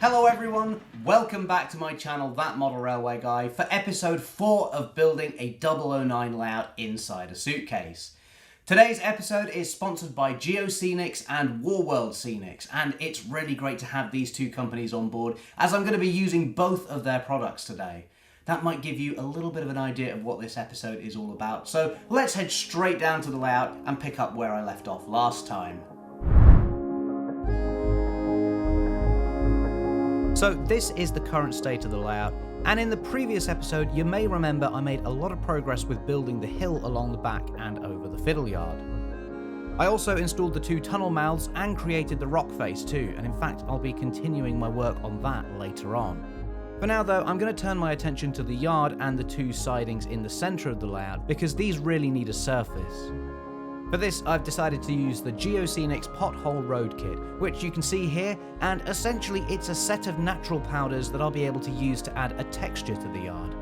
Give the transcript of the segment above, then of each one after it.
Hello everyone, welcome back to my channel, That Model Railway Guy, for episode 4 of building a 009 layout inside a suitcase. Today's episode is sponsored by Geoscenics and War World Scenics, and it's really great to have these two companies on board, as I'm going to be using both of their products today. That might give you a little bit of an idea of what this episode is all about, so let's head straight down to the layout and pick up where I left off last time. So this is the current state of the layout, and in the previous episode you may remember I made a lot of progress with building the hill along the back and over the fiddle yard. I also installed the 2 tunnel mouths and created the rock face too, and in fact I'll be continuing my work on that later on. For now though, I'm going to turn my attention to the yard and the 2 sidings in the centre of the layout because these really need a surface. For this, I've decided to use the Geoscenics Pothole Road Kit, which you can see here, and essentially it's a set of natural powders that I'll be able to use to add a texture to the yard.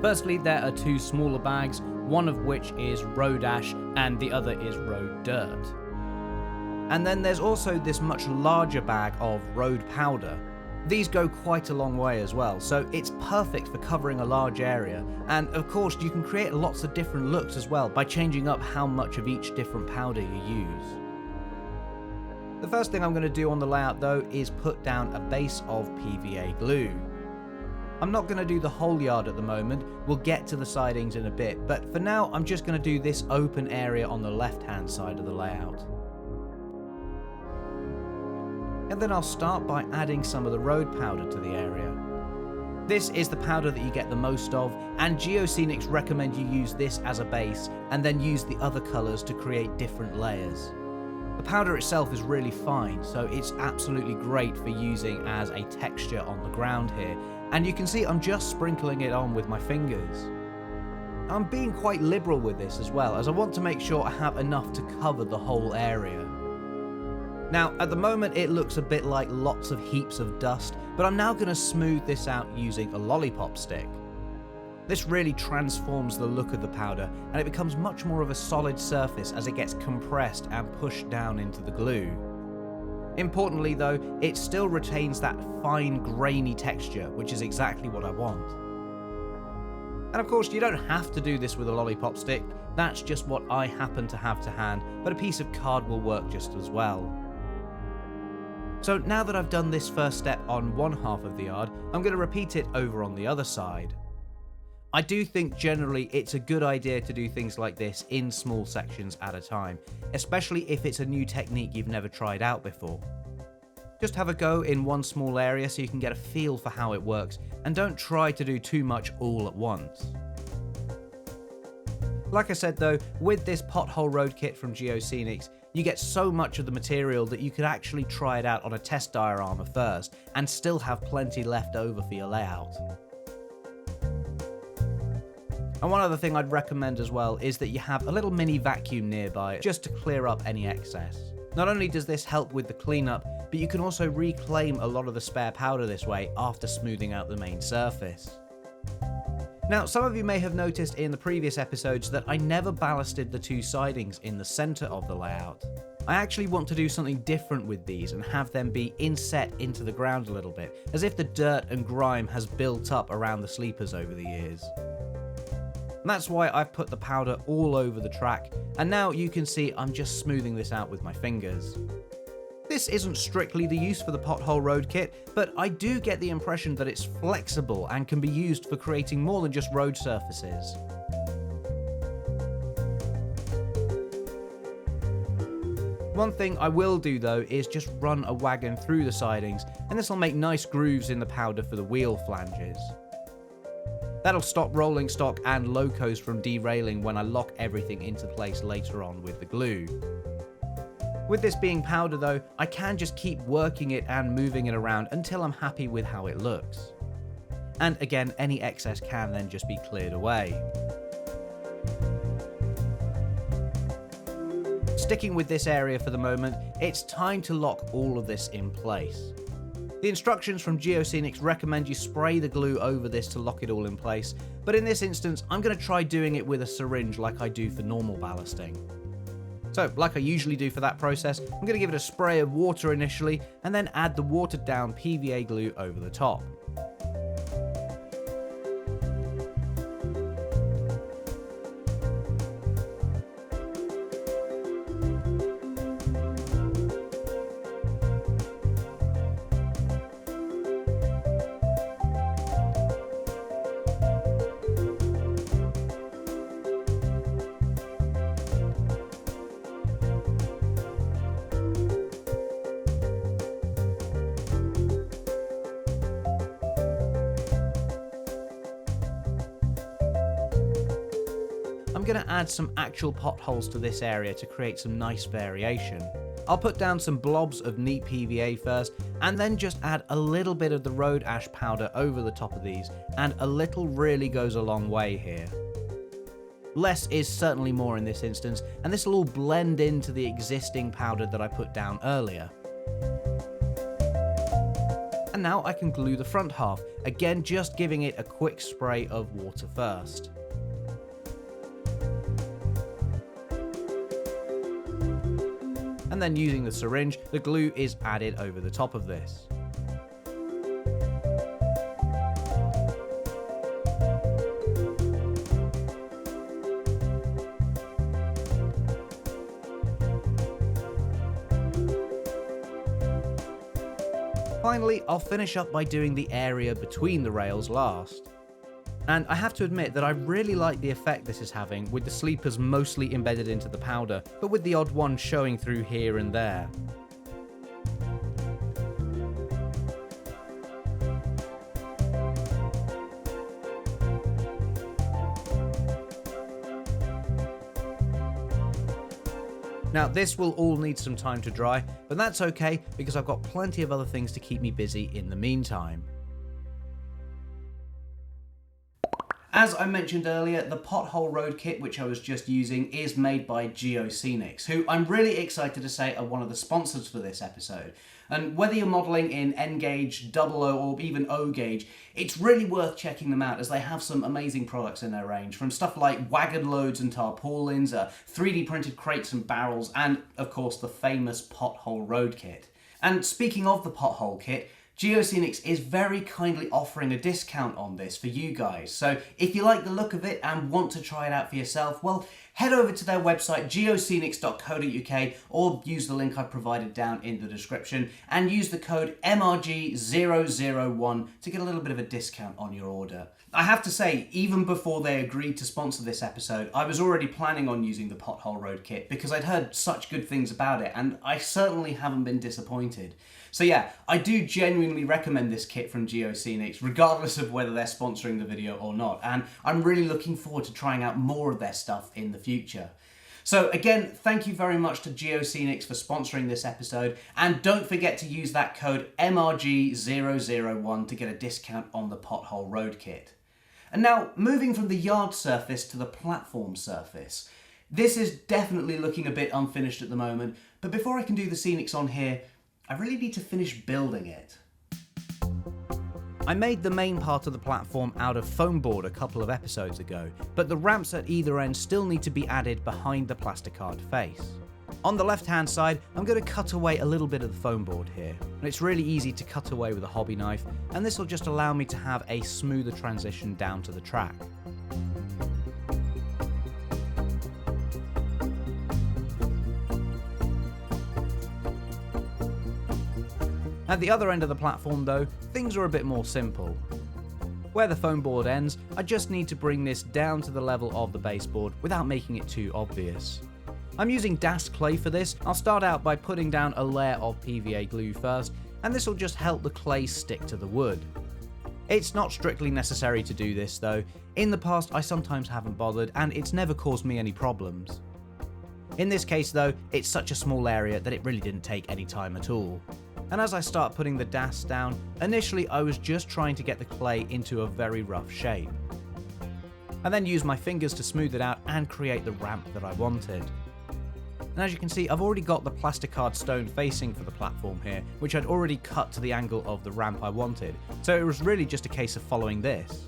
Firstly, there are 2 smaller bags, one of which is road ash and the other is road dirt. And then there's also this much larger bag of road powder. These go quite a long way as well, so it's perfect for covering a large area, and of course you can create lots of different looks as well by changing up how much of each different powder you use. The first thing I'm going to do on the layout though is put down a base of Pva Glue. I'm not going to do the whole yard at the moment, we'll get to the sidings in a bit, but for now I'm just going to do this open area on the left hand side of the layout. And then I'll start by adding some of the road powder to the area. This is the powder that you get the most of, and Geoscenics recommend you use this as a base and then use the other colours to create different layers. The powder itself is really fine, so it's absolutely great for using as a texture on the ground here, and you can see I'm just sprinkling it on with my fingers. I'm being quite liberal with this as well, as I want to make sure I have enough to cover the whole area. Now, at the moment it looks a bit like lots of heaps of dust, but I'm now going to smooth this out using a lollipop stick. This really transforms the look of the powder, and it becomes much more of a solid surface as it gets compressed and pushed down into the glue. Importantly though, it still retains that fine grainy texture, which is exactly what I want. And of course you don't have to do this with a lollipop stick, that's just what I happen to have to hand, but a piece of card will work just as well. So now that I've done this first step on one half of the yard, I'm going to repeat it over on the other side. I do think generally it's a good idea to do things like this in small sections at a time, especially if it's a new technique you've never tried out before. Just have a go in one small area so you can get a feel for how it works, and don't try to do too much all at once. Like I said though, with this Pothole Road Kit from Geoscenics, you get so much of the material that you could actually try it out on a test diorama first, and still have plenty left over for your layout. And one other thing I'd recommend as well is that you have a little mini vacuum nearby just to clear up any excess. Not only does this help with the cleanup, but you can also reclaim a lot of the spare powder this way after smoothing out the main surface. Now, some of you may have noticed in the previous episodes that I never ballasted the 2 sidings in the centre of the layout. I actually want to do something different with these and have them be inset into the ground a little bit, as if the dirt and grime has built up around the sleepers over the years. And that's why I've put the powder all over the track, and now you can see I'm just smoothing this out with my fingers. This isn't strictly the use for the Pothole Road Kit, but I do get the impression that it's flexible and can be used for creating more than just road surfaces. One thing I will do though is just run a wagon through the sidings, and this will make nice grooves in the powder for the wheel flanges. That'll stop rolling stock and locos from derailing when I lock everything into place later on with the glue. With this being powder though, I can just keep working it and moving it around until I'm happy with how it looks. And again, any excess can then just be cleared away. Sticking with this area for the moment, it's time to lock all of this in place. The instructions from Geoscenics recommend you spray the glue over this to lock it all in place, but in this instance I'm going to try doing it with a syringe like I do for normal ballasting. So, like I usually do for that process, I'm going to give it a spray of water initially, and then add the watered down PVA glue over the top. I'm going to add some actual potholes to this area to create some nice variation. I'll put down some blobs of neat PVA first, and then just add a little bit of the road ash powder over the top of these, and a little really goes a long way here. Less is certainly more in this instance, and this will all blend into the existing powder that I put down earlier. And now I can glue the front half, again just giving it a quick spray of water first. And then using the syringe, the glue is added over the top of this. Finally, I'll finish up by doing the area between the rails last. And I have to admit that I really like the effect this is having, with the sleepers mostly embedded into the powder, but with the odd one showing through here and there. Now this will all need some time to dry, but that's okay because I've got plenty of other things to keep me busy in the meantime. As I mentioned earlier, the Pothole Road Kit, which I was just using, is made by Geoscenics, who I'm really excited to say are one of the sponsors for this episode. And whether you're modelling in N gauge, 00 or even O gauge, it's really worth checking them out as they have some amazing products in their range, from stuff like wagon loads and tarpaulins, 3D printed crates and barrels, and of course the famous Pothole Road Kit. And speaking of the Pothole Kit, Geoscenix is very kindly offering a discount on this for you guys. So if you like the look of it and want to try it out for yourself, well, head over to their website, geoscenics.co.uk, or use the link I've provided down in the description, and use the code MRG001 to get a little bit of a discount on your order. I have to say, even before they agreed to sponsor this episode, I was already planning on using the Pothole Road Kit because I'd heard such good things about it, and I certainly haven't been disappointed. So yeah, I do genuinely recommend this kit from Geoscenics, regardless of whether they're sponsoring the video or not, and I'm really looking forward to trying out more of their stuff in the future. So again, thank you very much to Geoscenics for sponsoring this episode, and don't forget to use that code MRG001 to get a discount on the Pothole Road Kit. And now, moving from the yard surface to the platform surface. This is definitely looking a bit unfinished at the moment, but before I can do the scenics on here, I really need to finish building it. I made the main part of the platform out of foam board a couple of episodes ago, but the ramps at either end still need to be added behind the plasticard face. On the left hand side, I'm going to cut away a little bit of the foam board here, and it's really easy to cut away with a hobby knife, and this will just allow me to have a smoother transition down to the track. At the other end of the platform though, things are a bit more simple. Where the foam board ends, I just need to bring this down to the level of the baseboard without making it too obvious. I'm using DAS clay for this. I'll start out by putting down a layer of PVA glue first, and this will just help the clay stick to the wood. It's not strictly necessary to do this though. In the past I sometimes haven't bothered, and it's never caused me any problems. In this case though, it's such a small area that it really didn't take any time at all. And as I start putting the DAS down, initially I was just trying to get the clay into a very rough shape. I then used my fingers to smooth it out and create the ramp that I wanted. And as you can see, I've already got the plasticard stone facing for the platform here, which I'd already cut to the angle of the ramp I wanted, so it was really just a case of following this.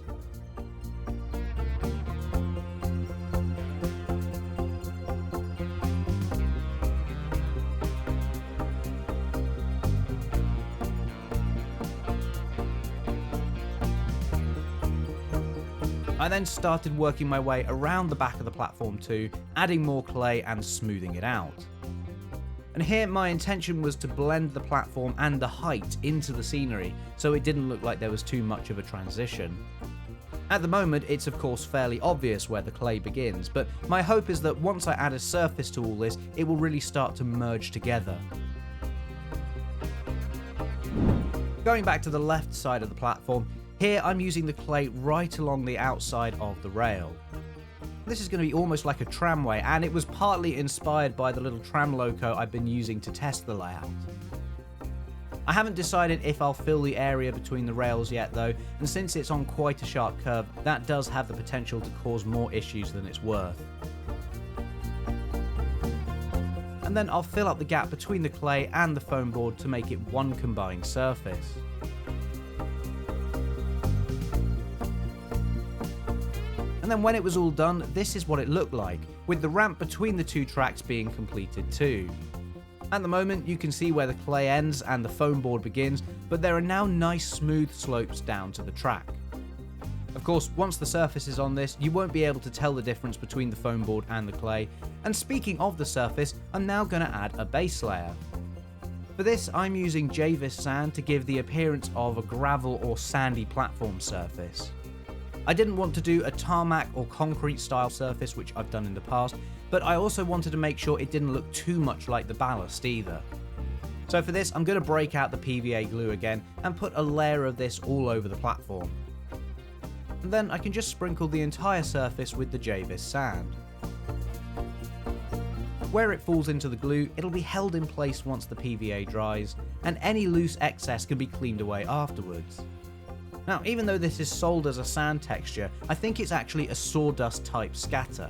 I then started working my way around the back of the platform too, adding more clay and smoothing it out. And here my intention was to blend the platform and the height into the scenery, so it didn't look like there was too much of a transition. At the moment, it's of course fairly obvious where the clay begins, but my hope is that once I add a surface to all this, it will really start to merge together. Going back to the left side of the platform, here I'm using the clay right along the outside of the rail. This is going to be almost like a tramway, and it was partly inspired by the little tram loco I've been using to test the layout. I haven't decided if I'll fill the area between the rails yet though, and since it's on quite a sharp curve, that does have the potential to cause more issues than it's worth. And then I'll fill up the gap between the clay and the foam board to make it one combined surface. And then when it was all done, this is what it looked like, with the ramp between the two tracks being completed too. At the moment, you can see where the clay ends and the foam board begins, but there are now nice smooth slopes down to the track. Of course, once the surface is on this, you won't be able to tell the difference between the foam board and the clay. And speaking of the surface, I'm now going to add a base layer. For this, I'm using Javis sand to give the appearance of a gravel or sandy platform surface. I didn't want to do a tarmac or concrete style surface, which I've done in the past, but I also wanted to make sure it didn't look too much like the ballast either. So for this, I'm going to break out the PVA glue again and put a layer of this all over the platform. And then I can just sprinkle the entire surface with the Javis sand. Where it falls into the glue, it'll be held in place once the PVA dries, and any loose excess can be cleaned away afterwards. Now, even though this is sold as a sand texture, I think it's actually a sawdust type scatter.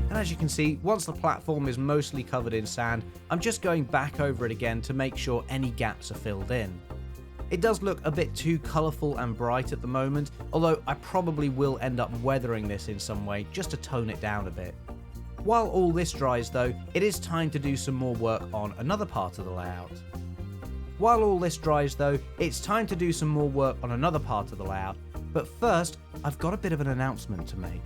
And as you can see, once the platform is mostly covered in sand, I'm just going back over it again to make sure any gaps are filled in. It does look a bit too colourful and bright at the moment, although I probably will end up weathering this in some way just to tone it down a bit. While all this dries though, it is time to do some more work on another part of the layout. But first, I've got a bit of an announcement to make.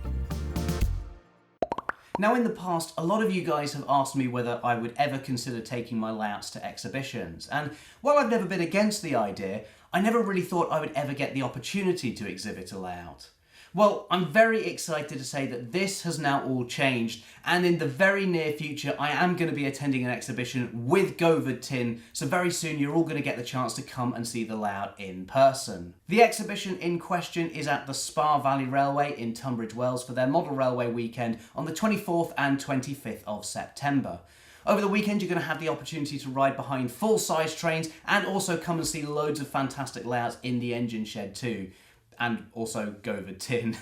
Now, in the past, a lot of you guys have asked me whether I would ever consider taking my layouts to exhibitions, and while I've never been against the idea, I never really thought I would ever get the opportunity to exhibit a layout. Well, I'm very excited to say that this has now all changed, and in the very near future I am going to be attending an exhibition with Govard Tin, so very soon you're all going to get the chance to come and see the layout in person. The exhibition in question is at the Spa Valley Railway in Tunbridge Wells for their Model Railway weekend on the 24th and 25th of September. Over the weekend you're going to have the opportunity to ride behind full-size trains and also come and see loads of fantastic layouts in the engine shed too. And also Govard Tin.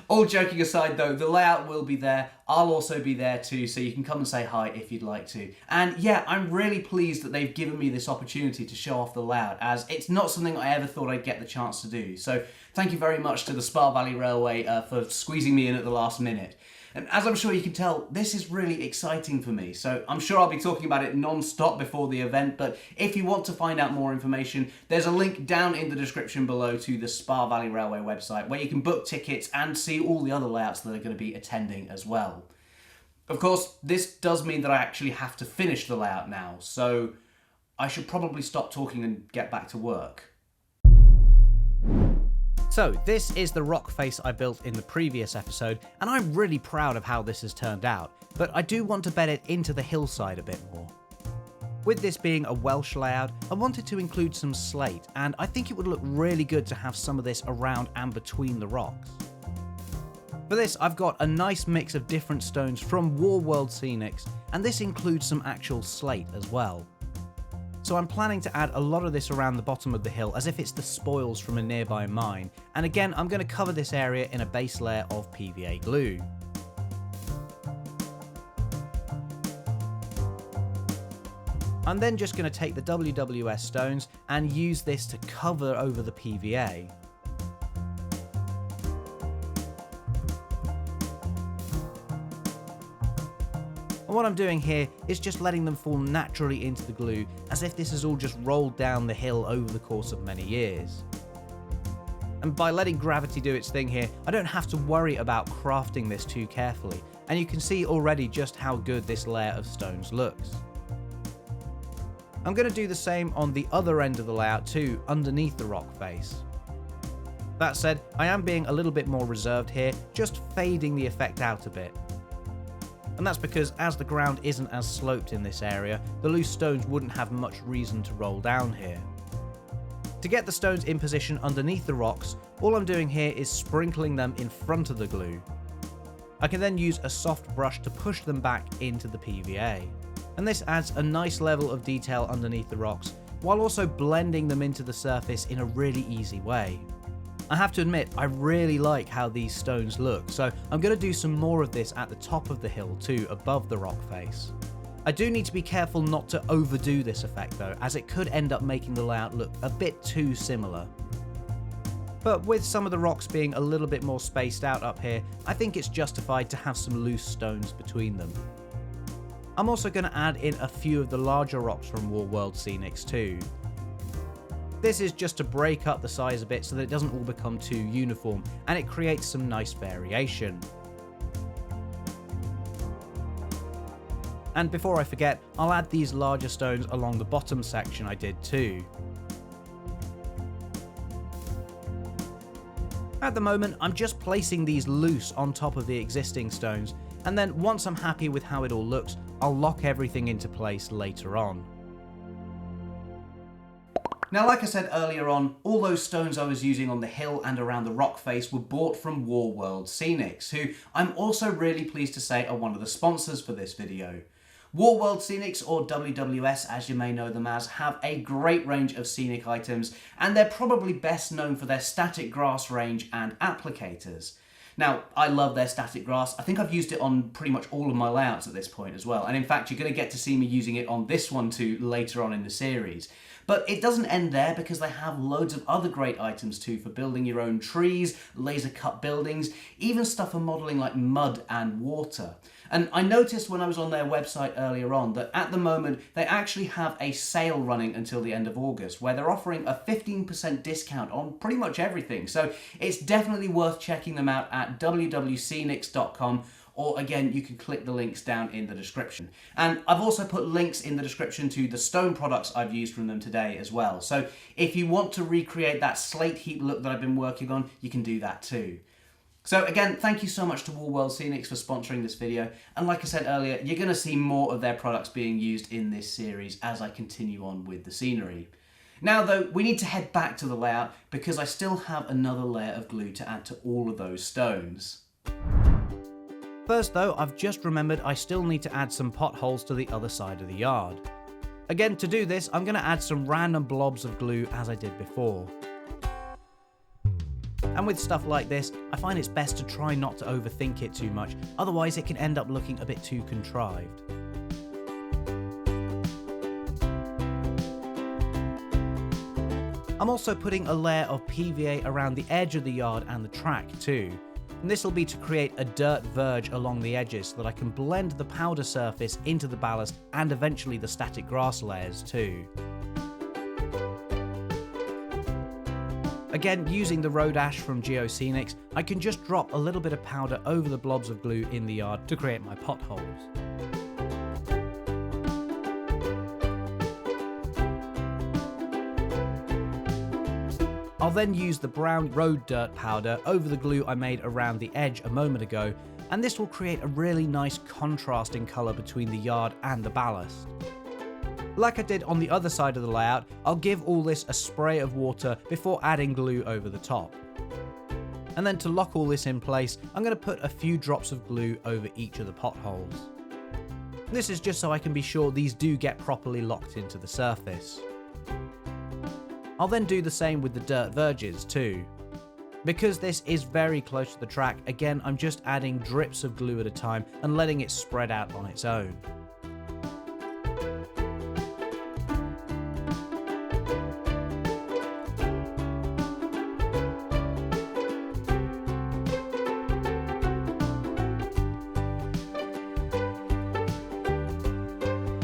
All joking aside though, the layout will be there. I'll also be there too, so you can come and say hi if you'd like to. And yeah, I'm really pleased that they've given me this opportunity to show off the layout, as it's not something I ever thought I'd get the chance to do. So thank you very much to the Spa Valley Railway for squeezing me in at the last minute. And as I'm sure you can tell, this is really exciting for me, so I'm sure I'll be talking about it non-stop before the event, but if you want to find out more information, there's a link down in the description below to the Spa Valley Railway website, where you can book tickets and see all the other layouts that are going to be attending as well. Of course, this does mean that I actually have to finish the layout now, so I should probably stop talking and get back to work. So this is the rock face I built in the previous episode, and I'm really proud of how this has turned out, but I do want to bed it into the hillside a bit more. With this being a Welsh layout, I wanted to include some slate, and I think it would look really good to have some of this around and between the rocks. For this, I've got a nice mix of different stones from War World Scenics, and this includes some actual slate as well. So I'm planning to add a lot of this around the bottom of the hill as if it's the spoils from a nearby mine, and again I'm going to cover this area in a base layer of PVA glue. I'm then just going to take the WWS stones and use this to cover over the PVA. And what I'm doing here is just letting them fall naturally into the glue, as if this has all just rolled down the hill over the course of many years. And by letting gravity do its thing here, I don't have to worry about crafting this too carefully, and you can see already just how good this layer of stones looks. I'm going to do the same on the other end of the layout too, underneath the rock face. That said, I am being a little bit more reserved here, just fading the effect out a bit. And that's because as the ground isn't as sloped in this area, the loose stones wouldn't have much reason to roll down here. To get the stones in position underneath the rocks, all I'm doing here is sprinkling them in front of the glue. I can then use a soft brush to push them back into the PVA. And this adds a nice level of detail underneath the rocks, while also blending them into the surface in a really easy way. I have to admit, I really like how these stones look, so I'm going to do some more of this at the top of the hill too, above the rock face. I do need to be careful not to overdo this effect though, as it could end up making the layout look a bit too similar. But with some of the rocks being a little bit more spaced out up here, I think it's justified to have some loose stones between them. I'm also going to add in a few of the larger rocks from War World Scenics too. This is just to break up the size a bit so that it doesn't all become too uniform, and it creates some nice variation. And before I forget, I'll add these larger stones along the bottom section I did too. At the moment, I'm just placing these loose on top of the existing stones, and then once I'm happy with how it all looks, I'll lock everything into place later on. Now, like I said earlier on, all those stones I was using on the hill and around the rock face were bought from War World Scenics, who I'm also really pleased to say are one of the sponsors for this video. War World Scenics, or WWS as you may know them as, have a great range of scenic items, and they're probably best known for their static grass range and applicators. Now, I love their static grass. I think I've used it on pretty much all of my layouts at this point as well, and in fact you're going to get to see me using it on this one too later on in the series. But it doesn't end there, because they have loads of other great items too for building your own trees, laser cut buildings, even stuff for modelling like mud and water. And I noticed when I was on their website earlier on that at the moment they actually have a sale running until the end of August where they're offering a 15% discount on pretty much everything. So it's definitely worth checking them out at www.geoscenics.com. Or again, you can click the links down in the description. And I've also put links in the description to the stone products I've used from them today as well. So if you want to recreate that slate heap look that I've been working on, you can do that too. So again, thank you so much to War World Scenics for sponsoring this video. And like I said earlier, you're going to see more of their products being used in this series as I continue on with the scenery. Now though, we need to head back to the layout because I still have another layer of glue to add to all of those stones. First though, I've just remembered I still need to add some potholes to the other side of the yard. Again, to do this, I'm going to add some random blobs of glue as I did before. And with stuff like this, I find it's best to try not to overthink it too much, otherwise it can end up looking a bit too contrived. I'm also putting a layer of PVA around the edge of the yard and the track too. And this will be to create a dirt verge along the edges so that I can blend the powder surface into the ballast and eventually the static grass layers too. Again, using the road ash from Geoscenics, I can just drop a little bit of powder over the blobs of glue in the yard to create my potholes. I'll then use the brown road dirt powder over the glue I made around the edge a moment ago, and this will create a really nice contrasting colour between the yard and the ballast. Like I did on the other side of the layout, I'll give all this a spray of water before adding glue over the top. And then to lock all this in place, I'm going to put a few drops of glue over each of the potholes. This is just so I can be sure these do get properly locked into the surface. I'll then do the same with the dirt verges too. Because this is very close to the track, again I'm just adding drips of glue at a time and letting it spread out on its own.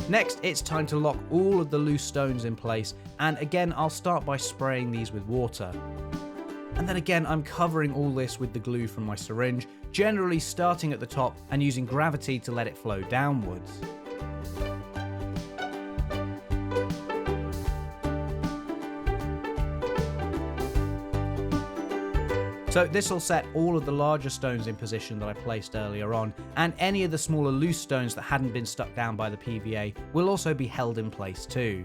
Next, it's time to lock all of the loose stones in place, and again I'll start by spraying these with water. And then again I'm covering all this with the glue from my syringe, generally starting at the top and using gravity to let it flow downwards. So this will set all of the larger stones in position that I placed earlier on, and any of the smaller loose stones that hadn't been stuck down by the PVA will also be held in place too.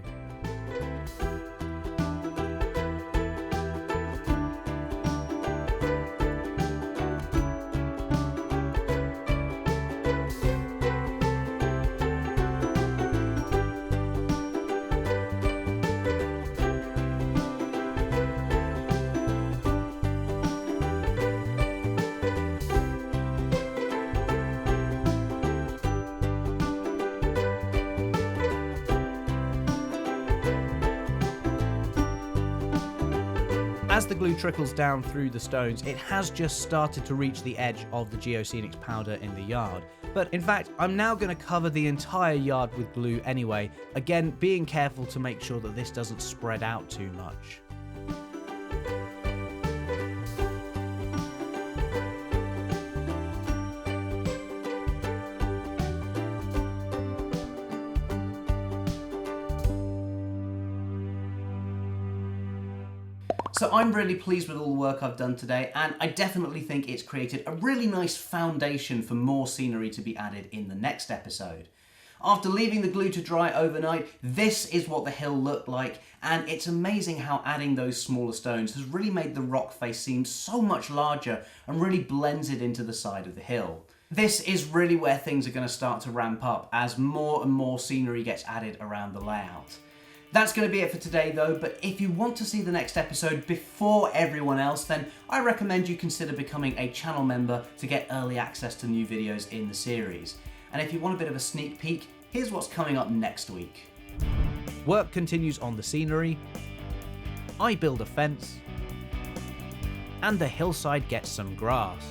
As the glue trickles down through the stones, it has just started to reach the edge of the Geoscenics powder in the yard. But in fact, I'm now going to cover the entire yard with glue anyway, again being careful to make sure that this doesn't spread out too much. So I'm really pleased with all the work I've done today, and I definitely think it's created a really nice foundation for more scenery to be added in the next episode. After leaving the glue to dry overnight, this is what the hill looked like, and it's amazing how adding those smaller stones has really made the rock face seem so much larger and really blends it into the side of the hill. This is really where things are going to start to ramp up as more and more scenery gets added around the layout. That's going to be it for today though, but if you want to see the next episode before everyone else, then I recommend you consider becoming a channel member to get early access to new videos in the series. And if you want a bit of a sneak peek, here's what's coming up next week. Work continues on the scenery, I build a fence, and the hillside gets some grass.